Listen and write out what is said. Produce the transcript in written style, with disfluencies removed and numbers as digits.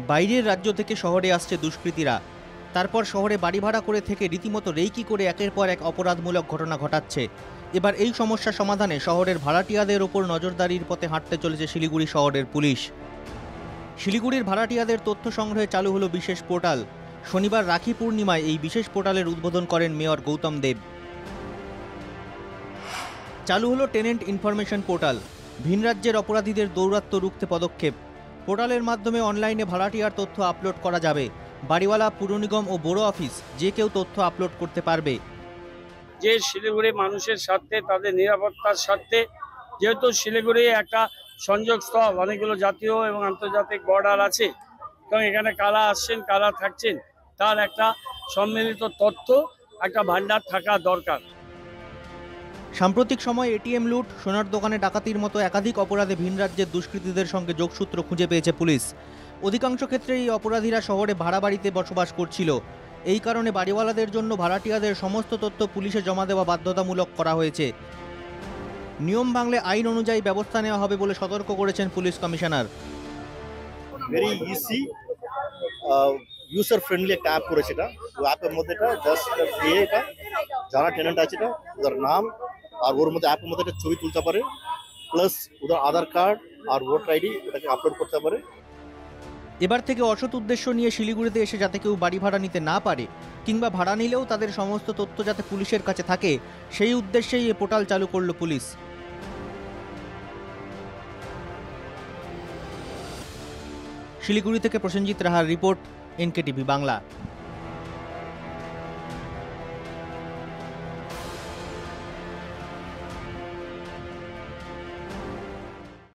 বাইরের রাজ্য থেকে শহরে আসছে দুষ্কৃতীরা, তারপর শহরে বাড়ি ভাড়া করে থেকে রীতিমতো রেইকি করে একের পর এক অপরাধমূলক ঘটনা ঘটাচ্ছে। এবার এই সমস্যা সমাধানে শহরের ভাড়াটিয়াদের ওপর নজরদারির পথে হাঁটতে চলেছে শিলিগুড়ি শহরের পুলিশ। শিলিগুড়ির ভাড়াটিয়াদের তথ্য সংগ্রহে চালু হলো বিশেষ পোর্টাল। শনিবার রাখি পূর্ণিমায় এই বিশেষ পোর্টালের উদ্বোধন করেন মেয়র গৌতম দেব। চালু হলো টেনেন্ট ইনফরমেশন পোর্টাল। ভিন রাজ্যের অপরাধীদের দৌরাত্ম্য রুখতে পদক্ষেপ। পোর্টালের মাধ্যমে অনলাইনে ভাড়াটিয়ার তথ্য আপলোড করা যাবে। বাড়িওয়ালা, পুর নিগম ও বড় অফিস যে কেউ তথ্য আপলোড করতে পারবে। যে শিলিগুড়ি মানুষের স্বার্থে, তাদের নিরাপত্তার স্বার্থে, যেহেতু শিলিগুড়ি একটা সংযোগস্থল, অনেকগুলো জাতীয় এবং আন্তর্জাতিক বর্ডার আছে, এবং এখানে কারা আসছেন কারা থাকছেন তার একটা সম্মিলিত তথ্য, একটা ভান্ডার থাকা দরকার। সাম্প্রতিক সময়ে এটিএম লুট, সোনার দোকানে ডাকাতির মতো একাধিক অপরাধে ভিন রাজ্যের দুষ্কৃতীদের সঙ্গে যোগসূত্র খুঁজে পেয়েছে পুলিশ। অধিকাংশ ক্ষেত্রে এই অপরাধীরা শহরে ভাড়া বাড়িতে বসবাস করছিল। এই কারণে বাড়িওয়ালাদের জন্য ভাড়াটিয়াদের সমস্ত তথ্য পুলিশে জমা দেওয়া বাধ্যতামূলক করা হয়েছে। নিয়ম ভাঙলে আইন অনুযায়ী ব্যবস্থা নেওয়া হবে বলে সতর্ক করেছেন police commissioner. Very easy user friendly একটা অ্যাপ করেছে এটা। ওই অ্যাপের মধ্যে এটা জাস্ট দিয়ে এটা যারা টেনেন্ট আছে এটা ওদের নাম আর ওর মধ্যে অ্যাপের মধ্যে একটা ছবি তুলতে পারে, প্লাস ওদের আধার কার্ড আর ভোটার আইডি ওটাকে আপলোড করতে পারে। এবার থেকে অসৎ উদ্দেশ্য নিয়ে শিলিগুড়িতে এসে যাতে কেউ বাড়ি ভাড়া নিতে না পারে, কিংবা ভাড়া নিলেও তাদের সমস্ত তথ্য যাতে পুলিশের কাছে থাকে, সেই উদ্দেশ্যেই এই পোর্টাল চালু করল পুলিশ। শিলিগুড়ি থেকে প্রসেনজিৎ রাহার রিপোর্ট, এনকেটিভি বাংলা।